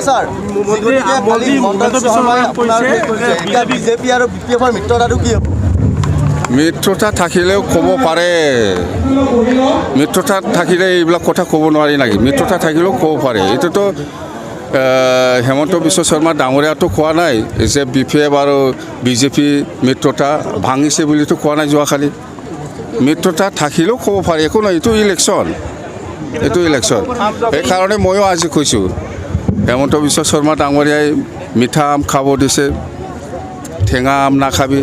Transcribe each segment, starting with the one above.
Sir BJP আৰু বিপিএফৰ মিত্ৰতাটো কি হ'ব? মিত্ৰতা থাকিলেও ক'ব পাৰে, মিত্ৰতা থাকিলে এইবিলাক কথা ক'ব নোৱাৰি নেকি? মিত্ৰতা থাকিলেও ক'ব পাৰে। এইটোতো হেমন্ত বিশ্ব শৰ্মা ডাঙৰীয়াটো কোৱা নাই যে বিপিএফ আৰু বিজেপি মিত্ৰতা ভাঙিছে বুলিতো কোৱা নাই যোৱাকালি। মিত্ৰতা থাকিলেও ক'ব পাৰে, একো নহয়, এইটো ইলেকশ্যন। সেইকাৰণে ময়ো আজি কৈছোঁ হেমন্ত বিশ্ব শৰ্মা ডাঙৰীয়াই মিঠা আম খাব দিছে, টেঙা আম নাখাবি।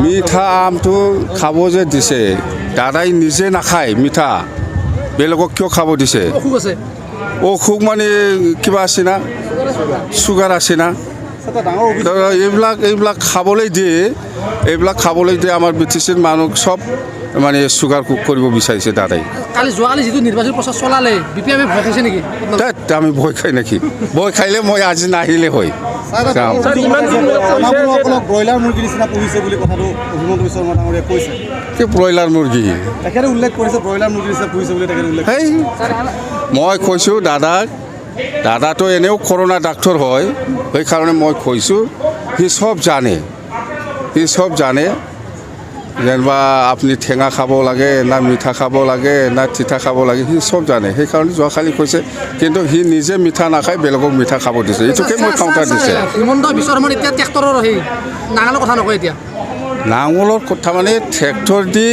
মিঠা আমটো খাব যে দিছে, দাদাই নিজে নাখায় মিঠা, বেলেগক কিয় খাব দিছে? অসুখ মানে কিবা আছে না, চুগাৰ আছে না, এইবিলাক খাবলৈ দিয়ে, আমাৰ BTCৰ মানুহ চব মানে চুগাৰ কুক কৰিব বিচাৰিছে দাদাই। যোৱাকালি যিটো নিৰ্বাচনী প্ৰচাৰ চলালে বিপিএফে ভয় খাইছে নেকি? আমি ভয় খাই নেকি? ভয় খাইলে মই আজি নাহিলে হয়। ব্ৰইলাৰ মুৰ্গীৰ নিচিনা পুহিছে বুলি কথাটো হিমন্ত বিশ্ব শৰ্মা ডাঙৰীয়াই কৈছে। কি ব্ৰইলাৰ মুৰ্গী? তেখেতে উল্লেখ কৰিছে ব্ৰইলাৰ মুৰ্গীৰ নিচিনা পুহিছে বুলি তেখেতে উল্লেখ কৰিছে। মই কৈছোঁ দাদাটো এনেও কৰোণা ডাক্তৰ হয়, সেইকাৰণে মই কৈছোঁ সি চব জানে যেনিবা আপুনি টেঙা খাব লাগে না মিঠা খাব লাগে না তিতা খাব লাগে, সি চব জানে। সেইকাৰণে যোৱাকালি কৈছে, কিন্তু সি নিজে মিঠা নাখায়, বেলেগক মিঠা খাব দিছে। এইটোকে মই কাউণ্টাৰ দিছে। হিমন্ত বিশ্ব শৰ্মাৰ এতিয়া ট্ৰেক্টৰৰ নাঙলৰ কথা নকয় এতিয়া। নাঙলৰ কথা মানে ট্ৰেক্টৰ দি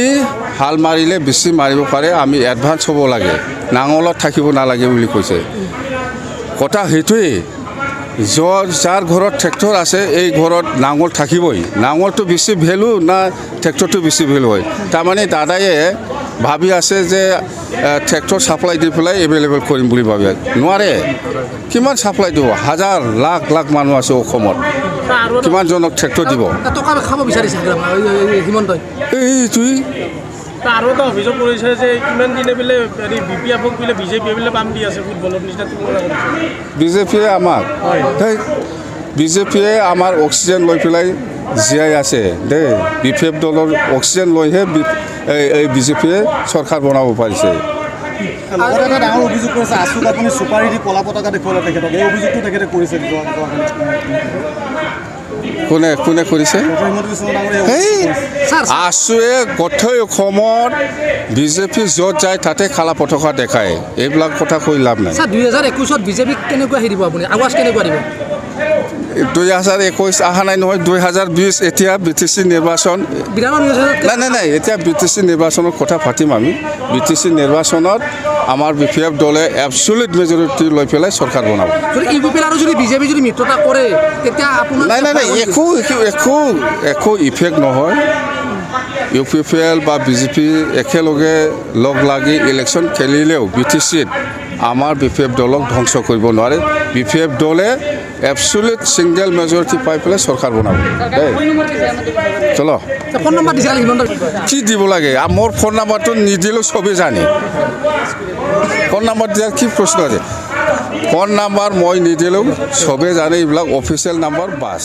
হাল মাৰিলে বেছি মাৰিব পাৰে, আমি এডভান্স হ'ব লাগে, নাঙলত থাকিব নালাগে বুলি কৈছে। কথা সেইটোৱেই, যাৰ ঘৰত ট্ৰেক্টৰ আছে এই ঘৰত নাঙল থাকিবই। নাঙলটো বেছি ভেলু না ট্ৰেক্টৰটো বেছি ভেলু হয়? তাৰমানে দাদায়ে ভাবি আছে যে ট্ৰেক্টৰ ছাপ্লাই দি পেলাই এভেইলেবল কৰিম বুলি ভাবি নোৱাৰে। কিমান ছাপ্লাই দিব? হাজাৰ লাখ মানুহ আছে অসমত, কিমানজনক ট্ৰেক্টৰ দিব? এইটোৱেই আৰু এটা অভিযোগ কৰিছে যে ইমান দিনে বোলে বিপিএফক বোলে বিজেপি বোলে পাম দি আছে ফুটবলৰ নিচিনা। বিজেপিয়ে আমাৰ অক্সিজেন লৈ পেলাই জীয়াই আছে দেই। বিপিএফ দলৰ অক্সিজেন লৈহে এই বিজেপিয়ে চৰকাৰ বনাব পাৰিছে। এটা ডাঙৰ অভিযোগ কৰিছে, আছুক আপুনি চুপাৰী দি কলা পতাকা দেখুৱালে তেখেতক, এই অভিযোগটো তেখেতে কৰিছে। কোনে কৰিছে? আছুৱে গোটেই অসমত বিজেপি য'ত যায় তাতে কালা পতাকা দেখায়, এইবিলাক কথা কৈ লাভ নাই। 2021 বিজেপিক কেনেকুৱা হেৰিব আপুনি, আৱাজ কেনেকুৱা দিব? 2021 অহা নাই নহয়, 2020 এতিয়া BTC নিৰ্বাচন। নাই, এতিয়া BTC নিৰ্বাচনৰ কথা পাতিম আমি। BTC নিৰ্বাচনত আমাৰ বিপিএফ দলে এবছলিউট মেজৰিটি লৈ পেলাই চৰকাৰ বনাব। বিজেপি যদি মিত্ৰতা কৰে তেতিয়া নাই, একো ইফেক্ট নহয়। UPPL বা বিজেপি একেলগে লগ লাগি ইলেকশ্যন খেলিলেও BTCত আমাৰ বিপিএফ দলক ধ্বংস কৰিব নোৱাৰে। বিপিএফ দলে এবছলিউট ছিংগল মেজৰিটি পাই পেলাই চৰকাৰ বনাব। চলো, কি দিব লাগে? মোৰ ফোন নাম্বাৰটো নিদিলেও চবেই জানে। ফোন নাম্বাৰ দিয়াৰ কি প্ৰশ্ন আছে? ফোন নাম্বাৰ মই নিদিলেও চবেই জানে, এইবিলাক অফিচিয়েল নাম্বাৰ বাছ।